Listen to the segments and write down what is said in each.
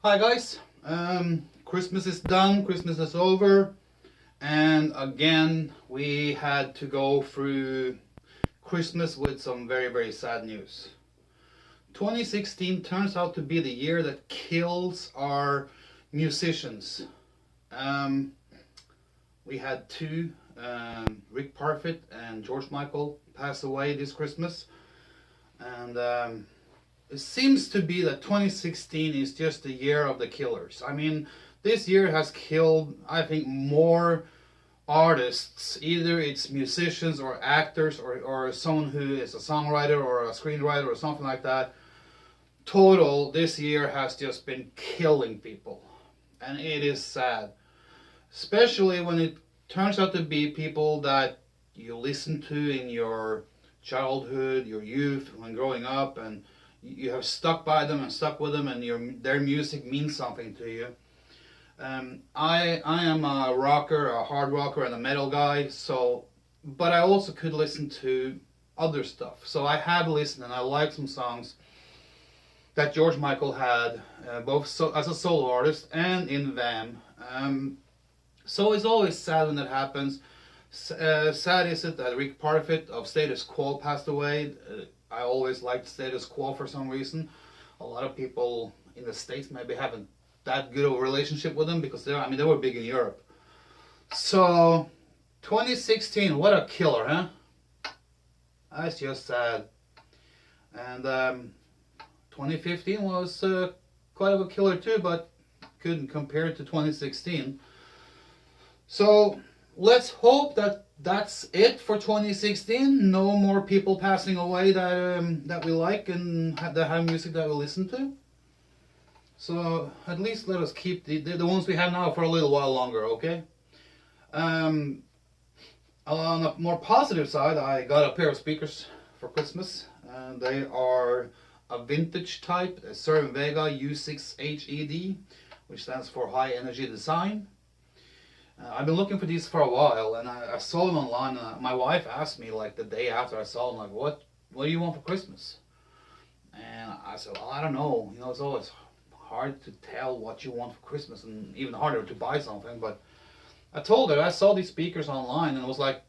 Hi guys, Christmas is done, Christmas is over, and again we had to go through Christmas with some very sad news. 2016 turns out to be the year that kills our musicians. Um, we had two, Rick Parfitt and George Michael, pass away this Christmas, and it seems to be that 2016 is just the year of the killers. I mean, this year has killed, I think, more artists. Either it's musicians or actors or someone who is a songwriter or a screenwriter or something like that. Total, this year has just been killing people. And it is sad. Especially when it turns out to be people that you listened to in your childhood, your youth, when growing up, and you have stuck by them and stuck with them, and their music means something to you. I am a rocker, a hard rocker, and a metal guy. But I also could listen to other stuff. So I have listened, and I like some songs that George Michael had, as a solo artist and in VAM. So it's always sad when that happens. Sad is it that Rick Parfitt of Status Quo passed away. I always liked Status Quo for some reason. A lot of people in the States maybe haven't that good of a relationship with them because they were big in Europe. So 2016, what a killer, huh? That's just sad. And 2015 was quite of a killer too, but couldn't compare it to 2016. So let's hope that that's it for 2016. No more people passing away that we like and that have music that we listen to. So at least let us keep the ones we have now for a little while longer, okay? On a more positive side, I got a pair of speakers for Christmas. They are a vintage type, a Cerwin-vega U6HED, which stands for High Energy Design. I've been looking for these for a while, and I saw them online. And my wife asked me like the day after I saw them, like, what do you want for Christmas? And I said, well, I don't know. You know, it's always hard to tell what you want for Christmas, and even harder to buy something. But I told her I saw these speakers online, and it was like,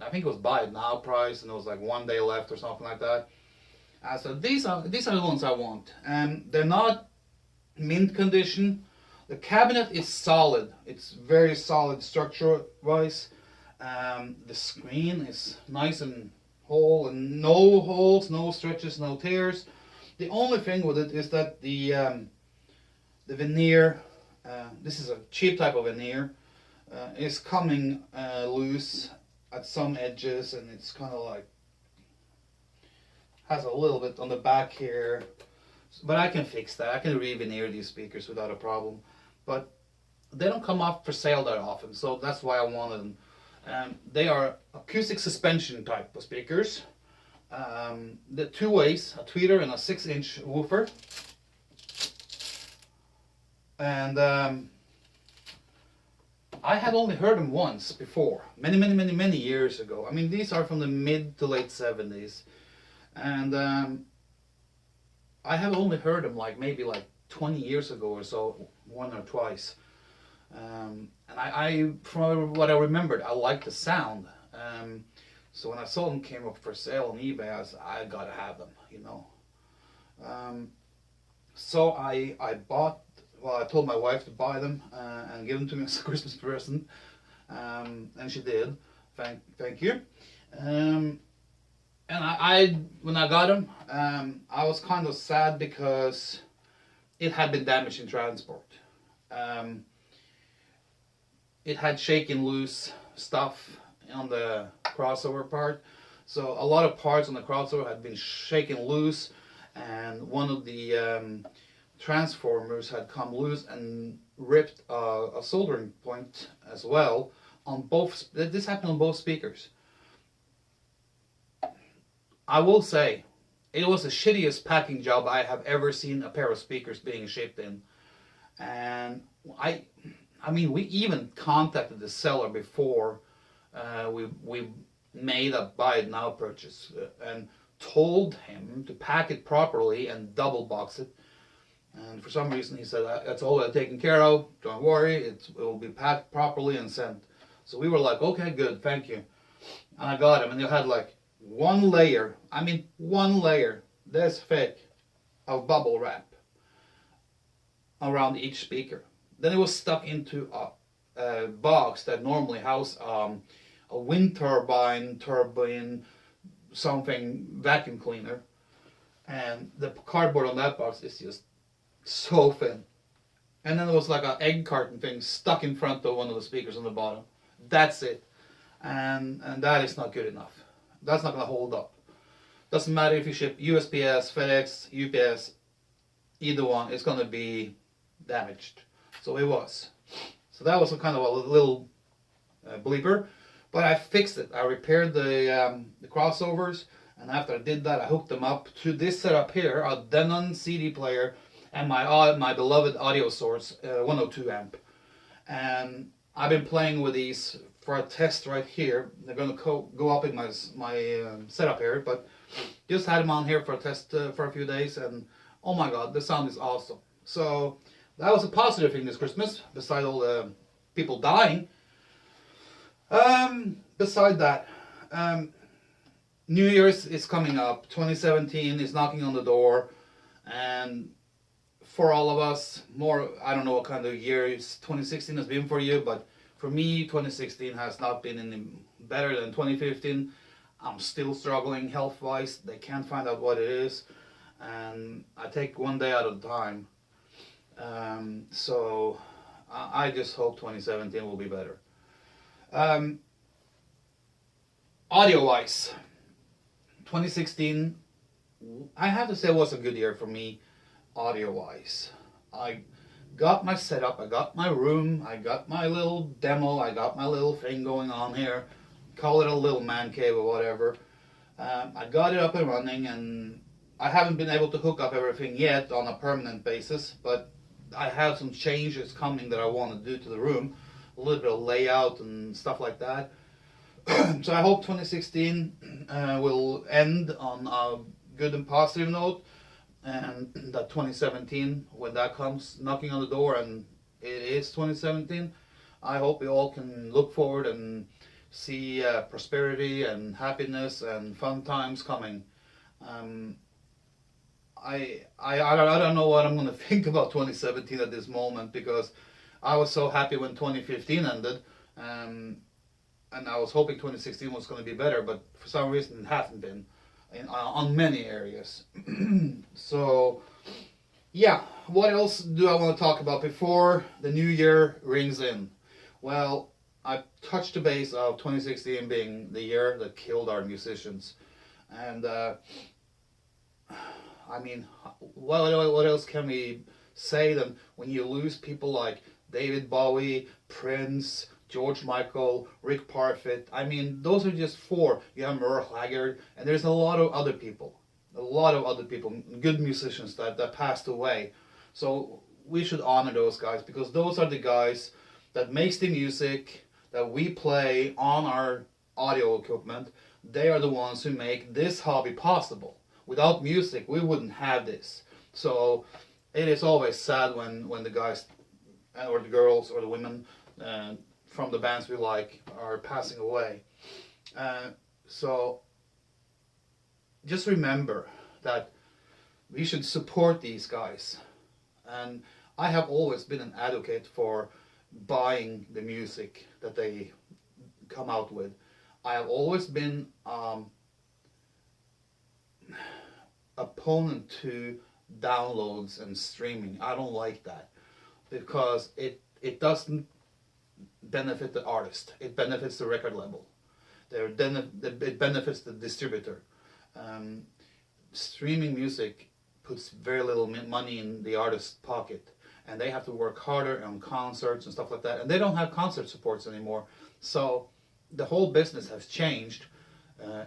I think it was buy it now price, and it was like 1 day left or something like that. I said, these are the ones I want, and they're not mint condition. The cabinet is solid. It's very solid structure-wise. The screen is nice and whole, and no holes, no stretches, no tears. The only thing with it is that the veneer, this is a cheap type of veneer, is coming loose at some edges, and it's kind of like has a little bit on the back here. But I can fix that. I can re-veneer these speakers without a problem. But they don't come up for sale that often, so that's why I wanted them. They are acoustic suspension type of speakers. The two ways, a tweeter and a 6-inch woofer. And I had only heard them once before, many years ago. I mean, these are from the mid to late 70s. And I have only heard them maybe 20 years ago or so, one or twice. And I from what I remembered, I liked the sound. So when I saw them came up for sale on eBay, I said, I gotta have them, you know. So I told my wife to buy them and give them to me as a Christmas present. And she did. Thank you. And when I got them, I was kind of sad because it had been damaged in transport. It had shaken loose stuff on the crossover part. So a lot of parts on the crossover had been shaken loose, and one of the transformers had come loose and ripped a soldering point as well on both. This happened on both speakers. I will say, it was the shittiest packing job I have ever seen a pair of speakers being shipped in. And I mean, we even contacted the seller before we made a buy it now purchase and told him to pack it properly and double box it. And for some reason he said, "That's all taken care of. Don't worry, it will be packed properly and sent." So we were like, "Okay, good, thank you." And I got him, and they had like one layer. I mean, one layer this thick of bubble wrap around each speaker. Then it was stuck into a box that normally house a wind turbine, something vacuum cleaner, and the cardboard on that box is just so thin. And then there was like an egg carton thing stuck in front of one of the speakers on the bottom. That's it, and that is not good enough. That's not gonna hold up. Doesn't matter if you ship USPS, FedEx, UPS, either one, it's gonna be damaged. So it was. So that was a kind of a little bleeper, but I fixed it. I repaired the crossovers, and after I did that, I hooked them up to this setup here, a Denon CD player, and my beloved audio source, 102 amp. And I've been playing with these for a test right here. They're going to go up in my setup here, but just had them on here for a test for a few days, and oh my god, the sound is awesome. So that was a positive thing this Christmas, beside all the people dying. Beside that, New Year's is coming up. 2017 is knocking on the door, and for all of us, I don't know what kind of year 2016 has been for you, but for me, 2016 has not been any better than 2015. I'm still struggling health-wise. They can't find out what it is, and I take one day at a time. So I just hope 2017 will be better. Audio-wise, 2016, I have to say, was a good year for me, audio-wise. I got my setup, I got my room, I got my little demo, I got my little thing going on here. Call it a little man cave or whatever. I got it up and running, and I haven't been able to hook up everything yet on a permanent basis, but I have some changes coming that I want to do to the room, a little bit of layout and stuff like that. So I hope 2016 will end on a good and positive note, and that 2017, when that comes knocking on the door, and it is 2017, I hope we all can look forward and see prosperity and happiness and fun times coming. I don't know what I'm going to think about 2017 at this moment, because I was so happy when 2015 ended, and I was hoping 2016 was going to be better, but for some reason it hasn't been on many areas. So yeah, what else do I want to talk about before the new year rings in? Well, I touched the base of 2016 being the year that killed our musicians, and I mean, what else can we say than when you lose people like David Bowie, Prince, George Michael, Rick Parfitt? I mean, those are just four. You have Merle Haggard, and there's a lot of other people, good musicians that passed away. So we should honor those guys, because those are the guys that makes the music that we play on our audio equipment. They are the ones who make this hobby possible. Without music, we wouldn't have this. So it is always sad when the guys or the girls or the women from the bands we like are passing away. So just remember that we should support these guys. And I have always been an advocate for buying the music that they come out with. I have always been opponent to downloads and streaming. I don't like that, because it doesn't benefit the artist. It benefits the record label. It benefits the distributor. Streaming music puts very little money in the artist's pocket, and they have to work harder on concerts and stuff like that. And they don't have concert supports anymore. So the whole business has changed.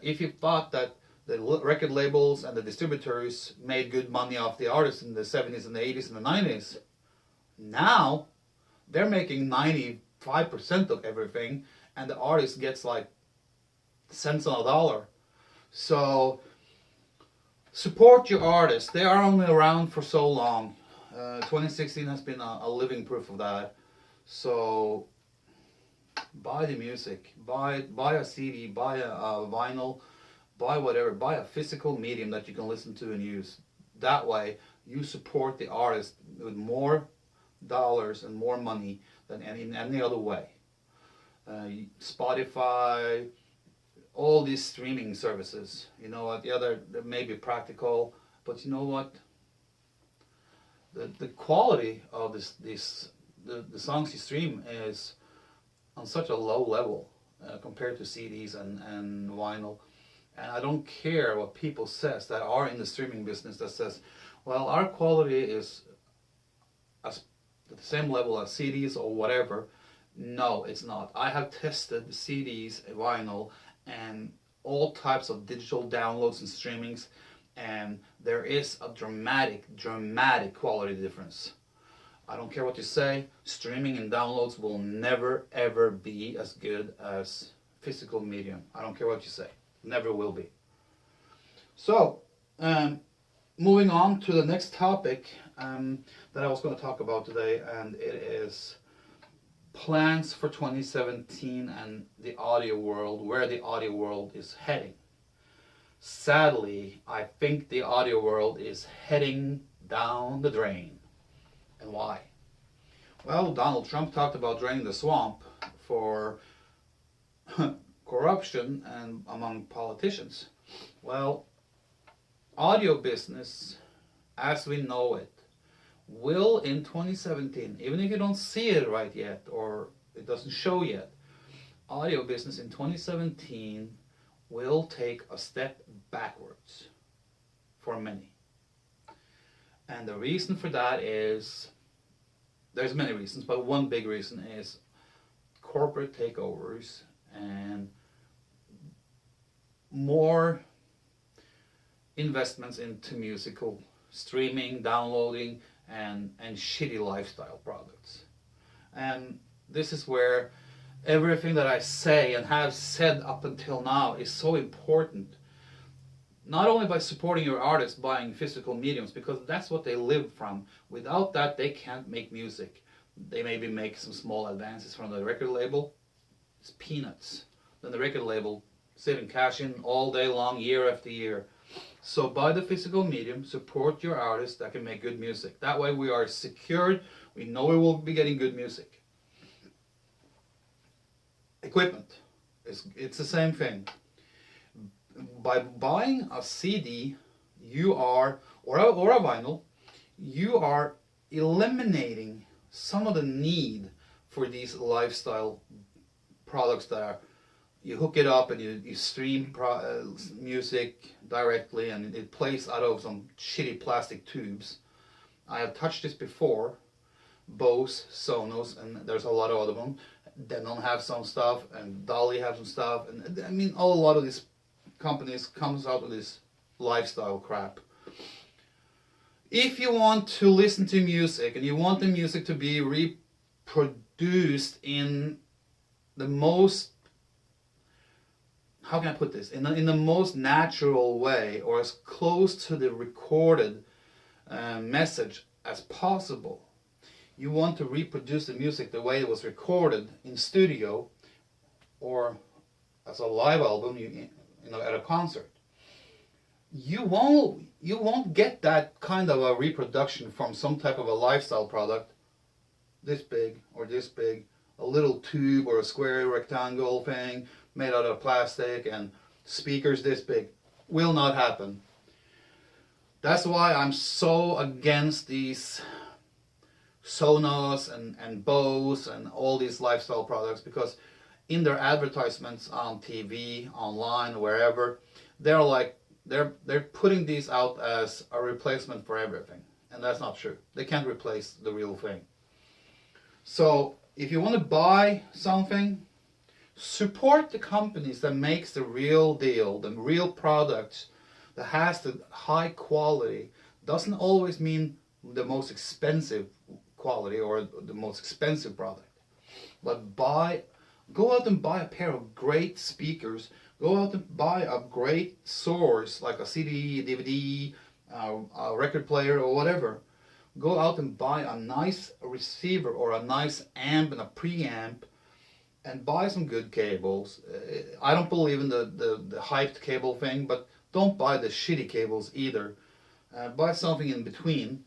If you thought that the record labels and the distributors made good money off the artists in the 70s and the 80s and the 90s, now they're making 95% of everything, and the artist gets like cents on a dollar. So support your artists. They are only around for so long. 2016 has been a living proof of that. So buy the music, buy a CD, buy a vinyl, buy whatever, buy a physical medium that you can listen to and use. That way, you support the artist with more dollars and more money than in any other way. Spotify, all these streaming services. You know what? Yeah, they may be practical, but you know what? The quality of the songs you stream is on such a low level compared to CDs and vinyl. And I don't care what people says that are in the streaming business that says, well, our quality is at the same level as CDs or whatever. No, it's not. I have tested CDs, vinyl, and all types of digital downloads and streamings, and there is a dramatic quality difference. I don't care what you say, streaming and downloads will never ever be as good as physical medium. I don't care what you say, never will be. So, moving on to the next topic that I was going to talk about today, and it is plans for 2017 and the audio world, where the audio world is heading. Sadly, I think the audio world is heading down the drain. And why? Well, Donald Trump talked about draining the swamp for corruption and among politicians. Well, audio business, as we know it, will in 2017, even if you don't see it right yet or it doesn't show yet, audio business in 2017 will take a step backwards for many. And the reason for that is, there's many reasons, but one big reason is corporate takeovers and more investments into musical streaming, downloading, and shitty lifestyle products. And this is where everything that I say and have said up until now is so important. Not only by supporting your artists buying physical mediums, because that's what they live from. Without that, they can't make music. They maybe make some small advances from the record label. It's peanuts. Then the record label sit and cash in all day long, year after year. So buy the physical medium, support your artists that can make good music. That way we are secured. We know we will be getting good music. Equipment. It's the same thing. By buying a CD, you are, or a vinyl, you are eliminating some of the need for these lifestyle products that are, you hook it up and you stream music directly and it plays out of some shitty plastic tubes. I have touched this before, Bose, Sonos, and there's a lot of other ones. Denon have some stuff and Dolly have some stuff, and I mean a lot of these companies comes out with this lifestyle crap. If you want to listen to music and you want the music to be reproduced in the most, how can I put this, in the most natural way, or as close to the recorded message as possible, you want to reproduce the music the way it was recorded in studio or as a live album, at a concert. You won't get that kind of a reproduction from some type of a lifestyle product, this big or this big, a little tube or a square rectangle thing made out of plastic and speakers this big. Will not happen. That's why I'm so against these Sonos and Bose and all these lifestyle products, because in their advertisements on TV, online, wherever, they're putting these out as a replacement for everything, and that's not true. They can't replace the real thing. So if you want to buy something, support the companies that makes the real deal, the real products that has the high quality. Doesn't always mean the most expensive quality or the most expensive product, but go out and buy a pair of great speakers. Go out and buy a great source like a CD, DVD, a record player or whatever. Go out and buy a nice receiver or a nice amp and a preamp, and buy some good cables. I don't believe in the hyped cable thing, but don't buy the shitty cables either. Buy something in between,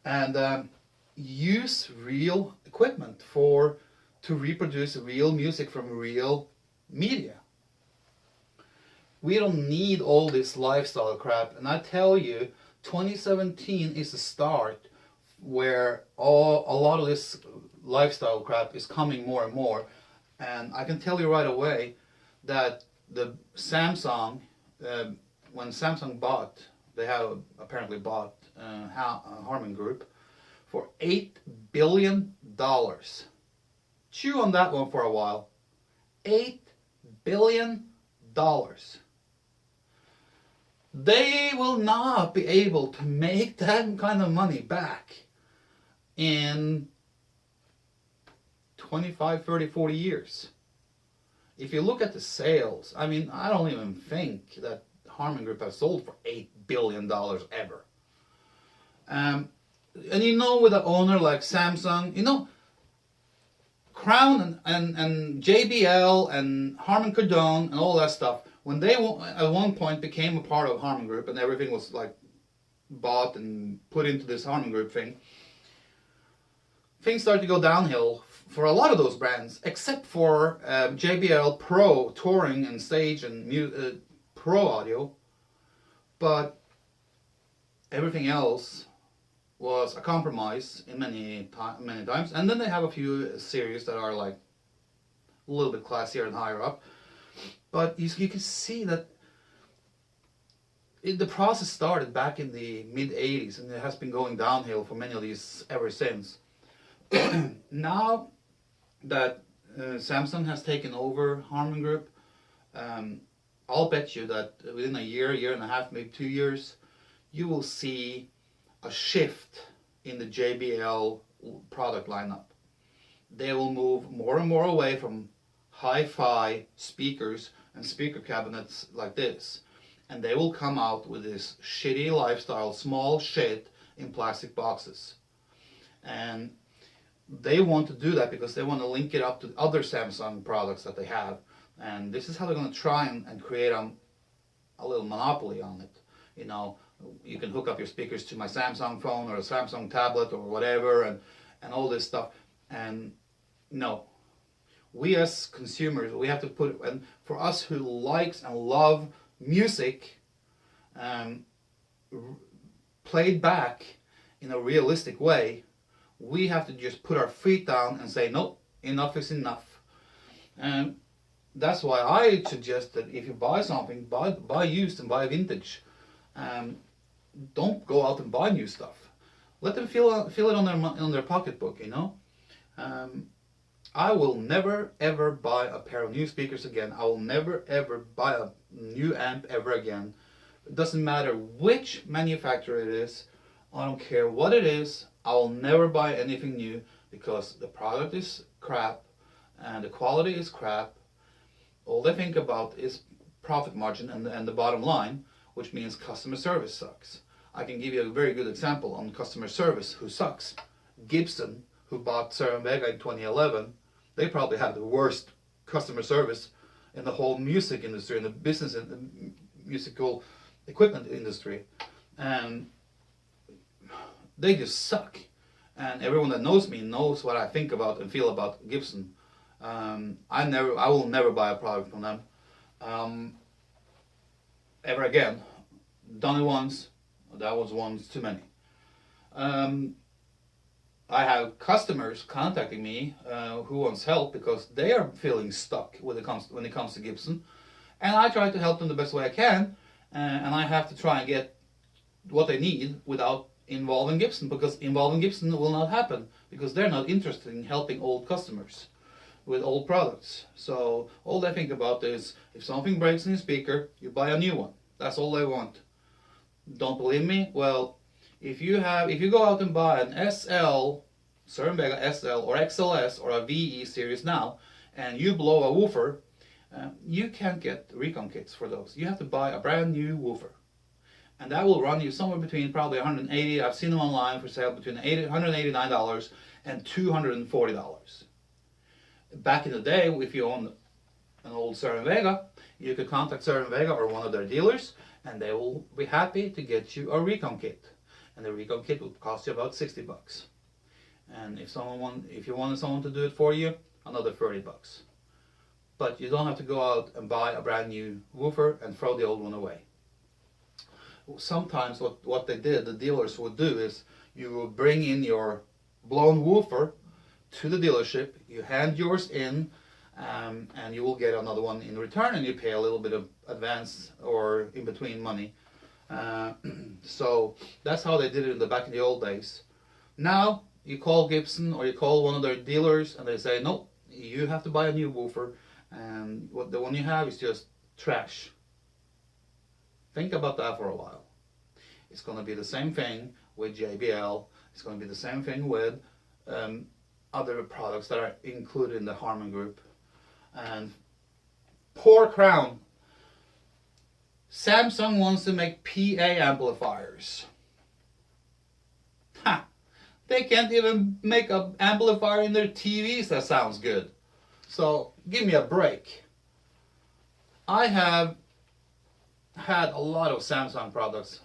and use real equipment to reproduce real music from real media. We don't need all this lifestyle crap, and I tell you, 2017 is the start where a lot of this lifestyle crap is coming more and more. And I can tell you right away that the Samsung, when Samsung they have apparently bought Harman Group for $8 billion. Chew on that one for a while. $8 billion. They will not be able to make that kind of money back in 25, 30, 40 years. If you look at the sales, I mean, I don't even think that Harman Group has sold for $8 billion ever. And you know, with an owner like Samsung, you know, Crown and JBL and Harman Kardon and all that stuff, when they at one point became a part of Harman Group and everything was like bought and put into this Harman Group thing, things started to go downhill for a lot of those brands, except for JBL Pro touring and stage and Pro audio. But everything else was a compromise in many times. And then they have a few series that are like a little bit classier and higher up. But you can see that the process started back in the mid-80s, and it has been going downhill for many of these ever since. Now that Samsung has taken over Harman Group, I'll bet you that within a year and a half, maybe 2 years, you will see a shift in the JBL product lineup. They will move more and more away from hi-fi speakers and speaker cabinets like this, and they will come out with this shitty lifestyle small shit in plastic boxes. And they want to do that because they want to link it up to other Samsung products that they have, and this is how they're going to try and create a little monopoly on it. You know, you can hook up your speakers to my Samsung phone or a Samsung tablet or whatever, and all this stuff. And no, we as consumers, we have to put, and for us who likes and love music played back in a realistic way, we have to just put our feet down and say, no, enough is enough. And that's why I suggest that if you buy something, buy used and buy vintage. Don't go out and buy new stuff. Let them feel it on their pocketbook, you know. I will never ever buy a pair of new speakers again. I will never ever buy a new amp ever again. It doesn't matter which manufacturer it is. I don't care what it is. I will never buy anything new because the product is crap and the quality is crap. All they think about is profit margin and the bottom line, which means customer service sucks. I can give you a very good example on customer service who sucks. Gibson, who bought Cerwin-vega in 2011, they probably have the worst customer service in the whole music industry, in the business and the musical equipment industry. And they just suck. And everyone that knows me knows what I think about and feel about Gibson. I will never buy a product from them ever again. Done it once. That was once too many. I have customers contacting me who wants help because they are feeling stuck when it comes to Gibson, and I try to help them the best way I can, and I have to try and get what they need without involving Gibson, because involving Gibson will not happen because they're not interested in helping old customers with old products. So all they think about is if something breaks in your speaker, you buy a new one. That's all they want. Don't believe me? Well, if you go out and buy an SL, Cerwin-vega SL or XLS or a VE series now, and you blow a woofer, you can't get recon kits for those. You have to buy a brand new woofer. and that will run you somewhere between probably 180. I've seen them online for sale between $189 and $240. Back in the day, if you own an old Cerwin-vega, you could contact Cerwin-vega or one of their dealers, and they will be happy to get you a recon kit. And the recon kit would cost you about $60. And if you wanted someone to do it for you, another $30. But you don't have to go out and buy a brand new woofer and throw the old one away. Sometimes what the dealers would do is you would bring in your blown woofer to the dealership, you hand yours in, and you will get another one in return, and you pay a little bit of advance or in between money. So that's how they did it back in the old days. Now you call Gibson or you call one of their dealers and they say, no, you have to buy a new woofer, and the one you have is just trash. Think about that for a while. It's going to be the same thing with JBL. It's going to be the same thing with other products that are included in the Harman group. And poor Crown. Samsung wants to make PA amplifiers. Ha! They can't even make an amplifier in their TVs that sounds good. So give me a break. I have had a lot of Samsung products.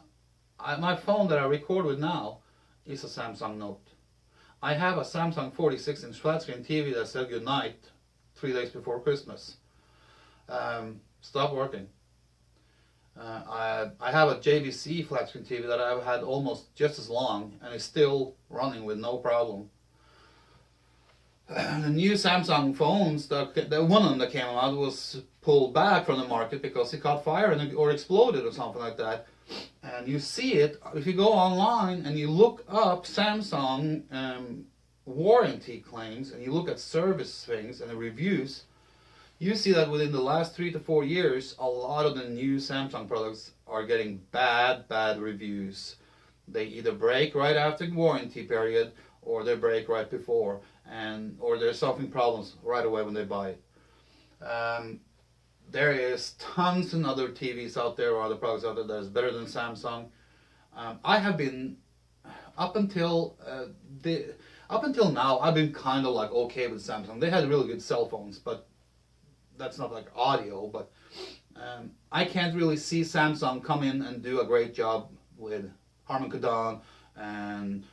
My phone that I record with now is a Samsung Note. I have a Samsung 46-inch flat screen TV that said goodnight 3 days before Christmas. Stopped working. I have a JVC flat screen TV that I've had almost just as long and is still running with no problem. The new Samsung phones, the one of them that came out was pulled back from the market because it caught fire or exploded or something like that. And you see it, if you go online and you look up Samsung warranty claims and you look at service things and the reviews, you see that within the last 3 to 4 years, a lot of the new Samsung products are getting bad reviews. They either break right after the warranty period or they break right before, or there's something problems right away when they buy it. There is tons of other TVs out there or other products out there that is better than Samsung. I have been up until now, I've been kind of like okay with Samsung. They had really good cell phones, but that's not like audio. But I can't really see Samsung come in and do a great job with Harman Kardon and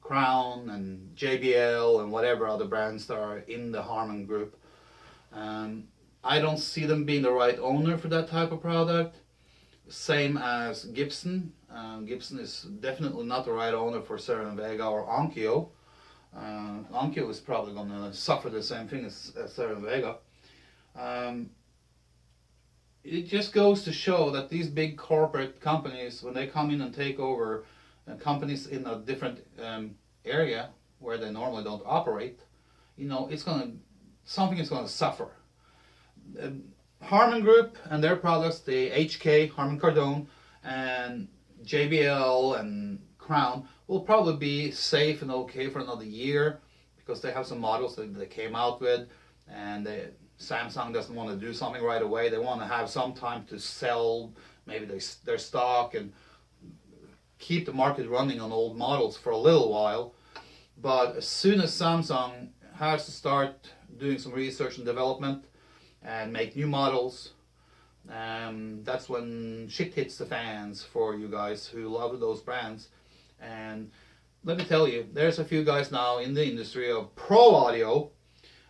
Crown and JBL and whatever other brands that are in the Harman group. I don't see them being the right owner for that type of product. Same as Gibson. Gibson is definitely not the right owner for Cerwin-vega or Onkyo. Onkyo is probably going to suffer the same thing as Cerwin-vega. It just goes to show that these big corporate companies, when they come in and take over companies in a different area where they normally don't operate, something is going to suffer. Harman Group and their products, the HK, Harman Kardon, and JBL and Crown will probably be safe and okay for another year because they have some models that they came out with, and Samsung doesn't want to do something right away. They want to have some time to sell maybe their stock and keep the market running on old models for a little while. But as soon as Samsung has to start doing some research and development and make new models, that's when shit hits the fans for you guys who love those brands. And let me tell you, there's a few guys now in the industry of pro audio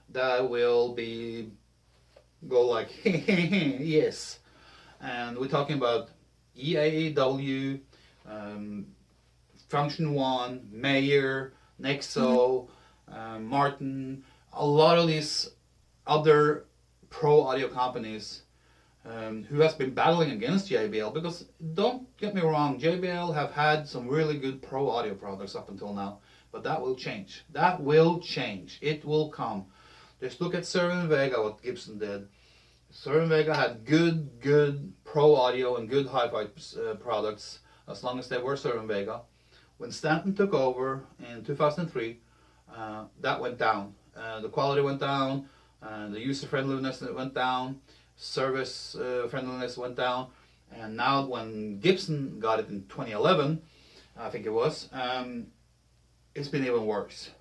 that will go like yes. And we're talking about EAW, Function One, Mayer, Nexo, Martin, a lot of these other pro audio companies who has been battling against JBL, because don't get me wrong, JBL have had some really good pro audio products up until now, but that will change. That will change. It will come. Just look at Cerwin-vega, what Gibson did. Cerwin-vega had good pro audio and good hi-fi products as long as they were Cerwin-vega. When Stanton took over in 2003, that went down. The quality went down, the user friendliness went down, service friendliness went down, And now when Gibson got it in 2011, I think it was, it's been even worse.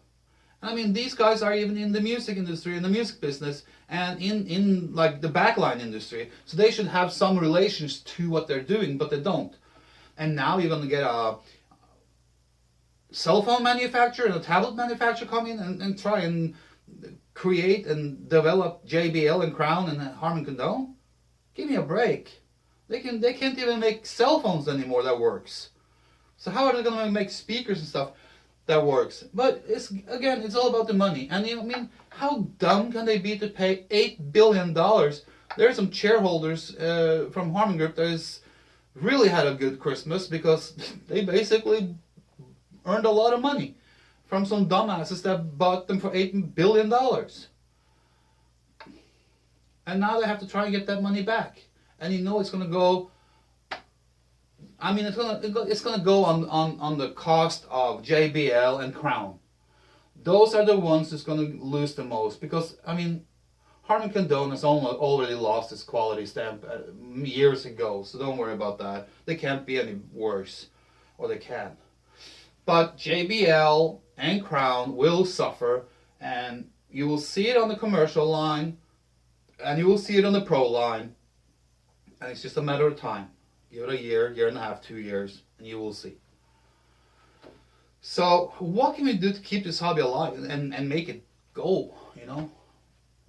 I mean, these guys are even in the music industry, in the music business, and in like the backline industry. So they should have some relations to what they're doing, but they don't. And now you're going to get a cell phone manufacturer and a tablet manufacturer come in and try and create and develop JBL and Crown and Harman Kardon. Give me a break. They can't even make cell phones anymore that works. So how are they going to make speakers and stuff that works? But it's all about the money. And I mean, how dumb can they be to pay $8 billion? There are some shareholders from Harman Group that has really had a good Christmas because they basically earned a lot of money from some dumbasses that bought them for $8 billion. And now they have to try and get that money back. And you know it's going to go, I mean, it's going to go on the cost of JBL and Crown. Those are the ones that's going to lose the most because, I mean, Harman Kardon has already lost its quality stamp years ago, so don't worry about that. They can't be any worse, or they can. But JBL and Crown will suffer, and you will see it on the commercial line, and you will see it on the pro line, and it's just a matter of time. Give it a year and a half, 2 years, and you will see. So what can we do to keep this hobby alive and make it go, you know?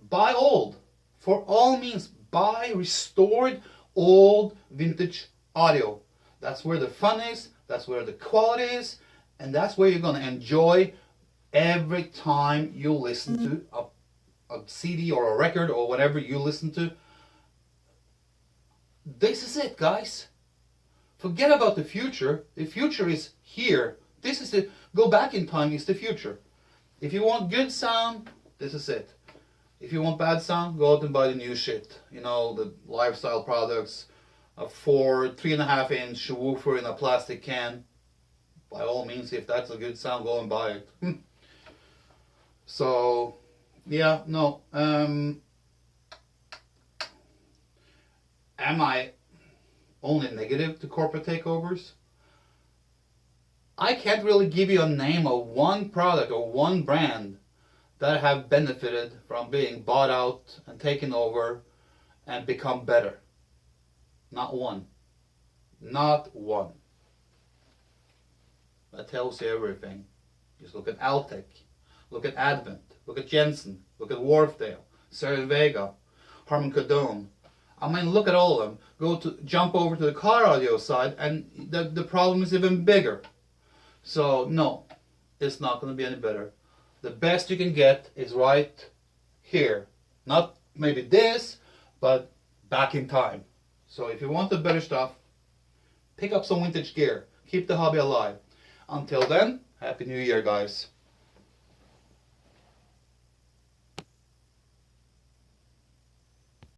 Buy old. For all means, buy restored old vintage audio. That's where the fun is, that's where the quality is, and that's where you're going to enjoy every time you listen to a CD or a record or whatever you listen to. This is it, guys. Forget about the future. The future is here. This is it. Go back in time is the future. If you want good sound, this is it. If you want bad sound, go out and buy the new shit. You know, the lifestyle products, a 3.5 inch woofer in a plastic can. By all means, if that's a good sound, go and buy it. So, yeah, no. Am I only negative to corporate takeovers? I can't really give you a name of one product or one brand that have benefited from being bought out and taken over and become better. Not one. Not one. That tells you everything. Just look at Altec, look at Advent, look at Jensen, look at Wharfdale, Cerwin-vega, Harman Kardon. I mean, look at all of them. Jump over to the car audio side, and the problem is even bigger. So no, it's not going to be any better. The best you can get is right here. Not maybe this, but back in time. So if you want the better stuff, pick up some vintage gear. Keep the hobby alive. Until then, Happy New Year, guys.